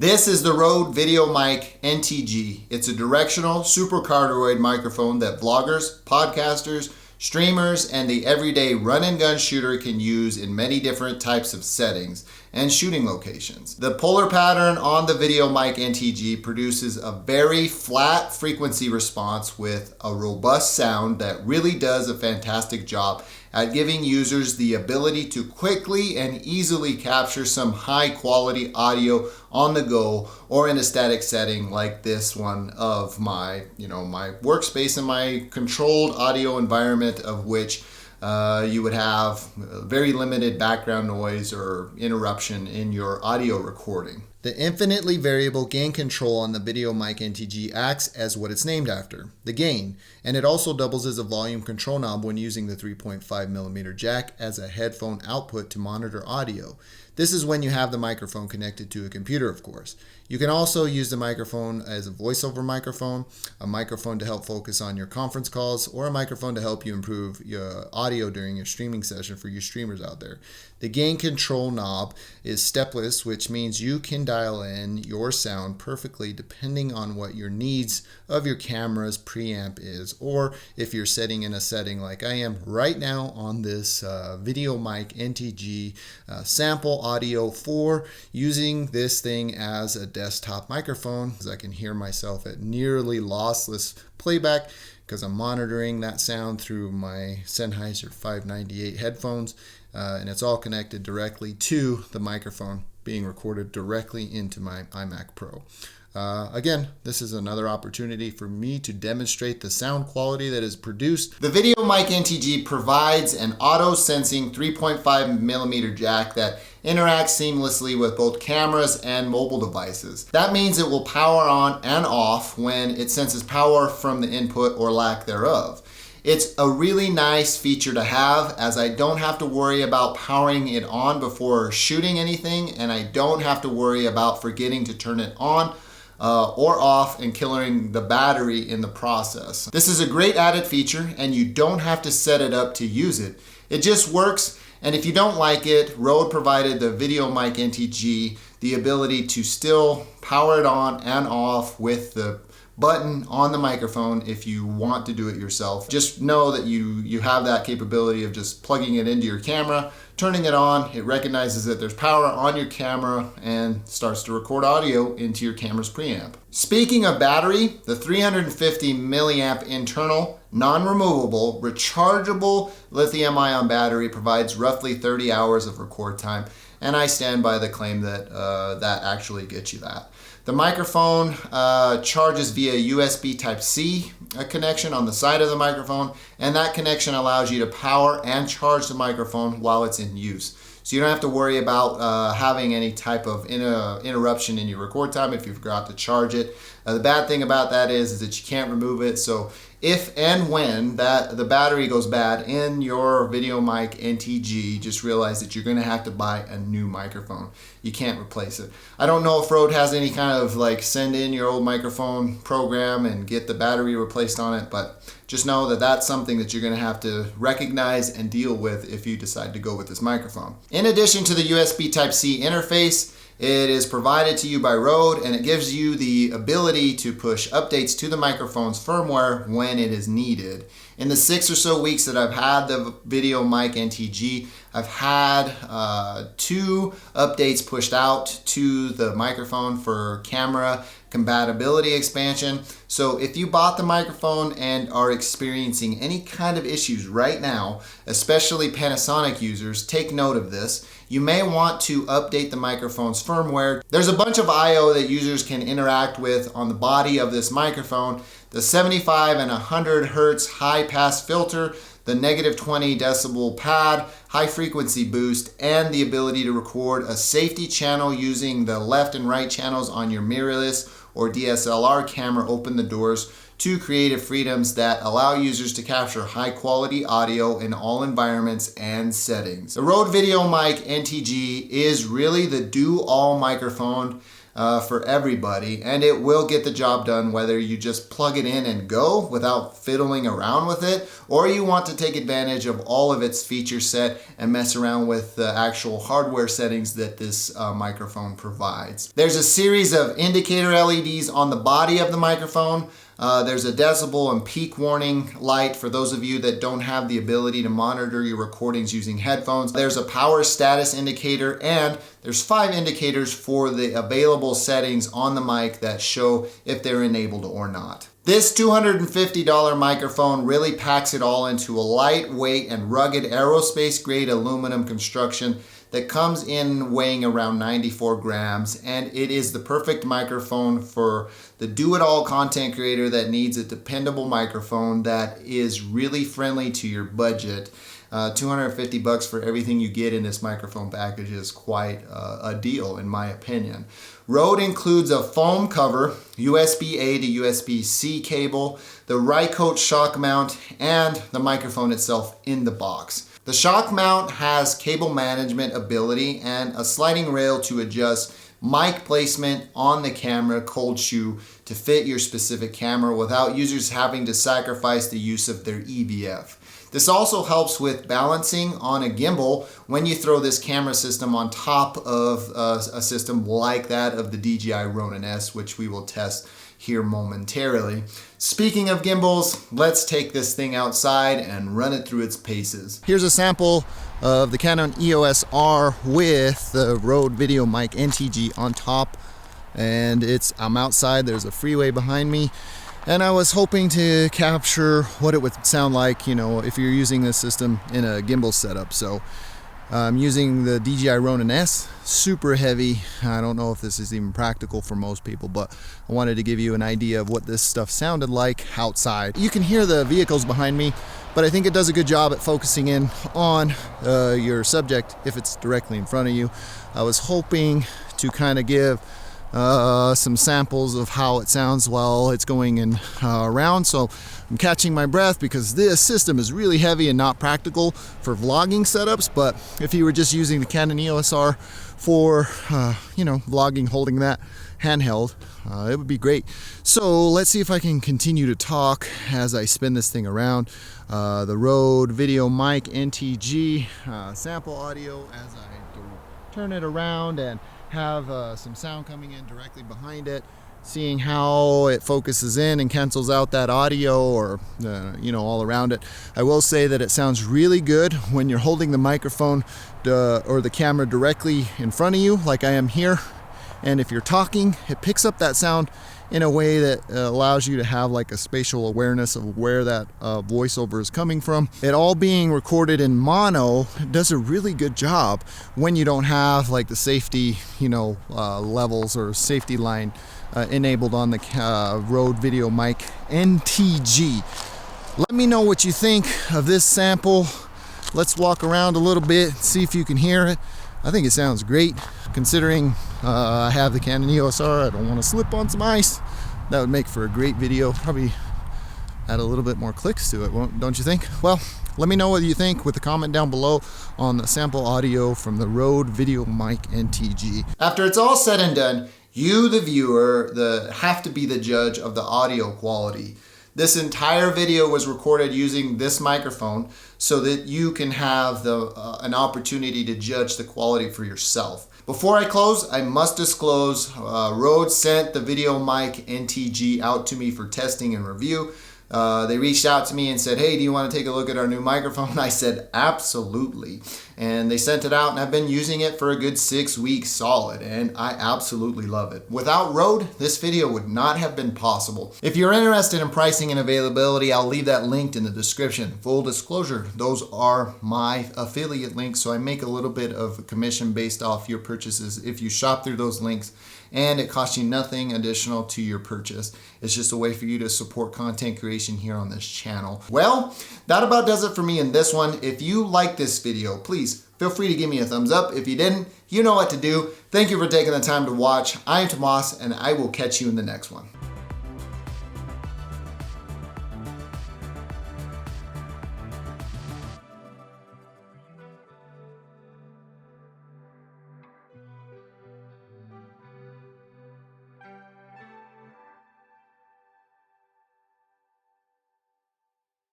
This is the RØDE VideoMic NTG. It's a directional supercardioid microphone that vloggers, podcasters, streamers, and the everyday run and gun shooter can use in many different types of settings and shooting locations. The polar pattern on the VideoMic NTG produces a very flat frequency response with a robust sound that really does a fantastic job at giving users the ability to quickly and easily capture some high quality audio on the go or in a static setting like this one of my workspace and my controlled audio environment, of which you would have very limited background noise or interruption in your audio recording. The infinitely variable gain control on the VideoMic NTG acts as what it's named after, the gain, and it also doubles as a volume control knob when using the 3.5mm jack as a headphone output to monitor audio. This is when you have the microphone connected to a computer, of course. You can also use the microphone as a voiceover microphone, a microphone to help focus on your conference calls, or a microphone to help you improve your audio during your streaming session for you streamers out there. The gain control knob is stepless, which means you can dial in your sound perfectly depending on what your needs of your camera's preamp is, or if you're setting in a setting like I am right now on this VideoMic NTG sample audio 4, using this thing as a desktop microphone, as I can hear myself at nearly lossless playback because I'm monitoring that sound through my Sennheiser 598 headphones, and it's all connected directly to the microphone being recorded directly into my iMac Pro. Again, this is another opportunity for me to demonstrate the sound quality that is produced. The VideoMic NTG provides an auto-sensing 3.5mm jack that interacts seamlessly with both cameras and mobile devices. That means it will power on and off when it senses power from the input or lack thereof. It's a really nice feature to have, as I don't have to worry about powering it on before shooting anything, and I don't have to worry about forgetting to turn it on or off and killing the battery in the process. This is a great added feature, and you don't have to set it up to use it. It just works, and if you don't like it, RØDE provided the VideoMic NTG the ability to still power it on and off with the button on the microphone if you want to do it yourself. Just know that you have that capability of just plugging it into your camera, turning it on, it recognizes that there's power on your camera and starts to record audio into your camera's preamp. Speaking of battery, the 350 milliamp internal, non-removable, rechargeable lithium-ion battery provides roughly 30 hours of record time, and I stand by the claim that that actually gets you that. The microphone charges via USB Type-C connection on the side of the microphone, and that connection allows you to power and charge the microphone while it's in use. So you don't have to worry about having any type of interruption in your record time if you forgot to charge it. The bad thing about that is that you can't remove it. So if and when the battery goes bad in your VideoMic NTG, just realize that you're going to have to buy a new microphone. You can't replace it. I don't know if RØDE has any kind of like send in your old microphone program and get the battery replaced on it, but just know that that's something that you're going to have to recognize and deal with if you decide to go with this microphone. In addition to the USB Type-C interface, it is provided to you by RØDE, and it gives you the ability to push updates to the microphone's firmware when it is needed. In the 6 or so weeks that I've had the VideoMic NTG, I've had 2 updates pushed out to the microphone for camera compatibility expansion. So if you bought the microphone and are experiencing any kind of issues right now, especially Panasonic users, take note of this. You may want to update the microphone's firmware. There's a bunch of I/O that users can interact with on the body of this microphone. The 75 and 100 Hertz high pass filter, the -20 decibel pad, high frequency boost, and the ability to record a safety channel using the left and right channels on your mirrorless or DSLR camera open the doors to creative freedoms that allow users to capture high quality audio in all environments and settings. The RØDE VideoMic NTG is really the do-all microphone for everybody, and it will get the job done whether you just plug it in and go without fiddling around with it, or you want to take advantage of all of its feature set and mess around with the actual hardware settings that this microphone provides. There's a series of indicator LEDs on the body of the microphone. There's a decibel and peak warning light for those of you that don't have the ability to monitor your recordings using headphones. There's a power status indicator, and there's 5 indicators for the available settings on the mic that show if they're enabled or not. This $250 microphone really packs it all into a lightweight and rugged aerospace grade aluminum construction that comes in weighing around 94 grams, and it is the perfect microphone for the do-it-all content creator that needs a dependable microphone that is really friendly to your budget. $250 for everything you get in this microphone package is quite a deal, in my opinion. RØDE includes a foam cover, USB-A to USB-C cable, the Rycote shock mount, and the microphone itself in the box. The shock mount has cable management ability and a sliding rail to adjust mic placement on the camera cold shoe to fit your specific camera without users having to sacrifice the use of their EBF. This also helps with balancing on a gimbal when you throw this camera system on top of a system like that of the DJI Ronin S, which we will test here momentarily. Speaking of gimbals, let's take this thing outside and run it through its paces. Here's a sample of the Canon EOS R with the RØDE VideoMic NTG on top, and I'm outside. There's a freeway behind me, and I was hoping to capture what it would sound like, you know, if you're using this system in a gimbal setup. So I'm using the DJI Ronin S, super heavy. I don't know if this is even practical for most people, but I wanted to give you an idea of what this stuff sounded like outside. You can hear the vehicles behind me, but I think it does a good job at focusing in on your subject if it's directly in front of you. I was hoping to kind of give some samples of how it sounds while it's going in around, so I'm catching my breath because this system is really heavy and not practical for vlogging setups. But if you were just using the Canon EOS R for you know, vlogging, holding that handheld, it would be great. So let's see if I can continue to talk as I spin this thing around. The RØDE VideoMic NTG sample audio as I turn it around and have some sound coming in directly behind it, seeing how it focuses in and cancels out that audio or you know, all around it. I will say that it sounds really good when you're holding the microphone or the camera directly in front of you like I am here, and if you're talking, it picks up that sound in a way that allows you to have like a spatial awareness of where that voiceover is coming from. It all being recorded in mono does a really good job when you don't have like the safety, you know, levels or safety line enabled on the RØDE VideoMic NTG. Let me know what you think of this sample. Let's walk around a little bit, see if you can hear it. I think it sounds great, considering I have the Canon EOS R. I don't want to slip on some ice. That would make for a great video. Probably add a little bit more clicks to it, don't you think? Well, let me know what you think with a comment down below on the sample audio from the RØDE VideoMic NTG. After it's all said and done, you, the viewer, have to be the judge of the audio quality. This entire video was recorded using this microphone so that you can have an opportunity to judge the quality for yourself. Before I close, I must disclose RØDE sent the VideoMic NTG out to me for testing and review. They reached out to me and said, hey, do you want to take a look at our new microphone? I said, absolutely. And they sent it out, and I've been using it for a good 6 weeks solid, and I absolutely love it. Without RØDE, this video would not have been possible. If you're interested in pricing and availability, I'll leave that linked in the description. Full disclosure, those are my affiliate links, so I make a little bit of a commission based off your purchases if you shop through those links, and it costs you nothing additional to your purchase. It's just a way for you to support content creation here on this channel. Well, that about does it for me in this one. If you like this video, please feel free to give me a thumbs up. If you didn't, you know what to do. Thank you for taking the time to watch. I am Tomas, and I will catch you in the next one.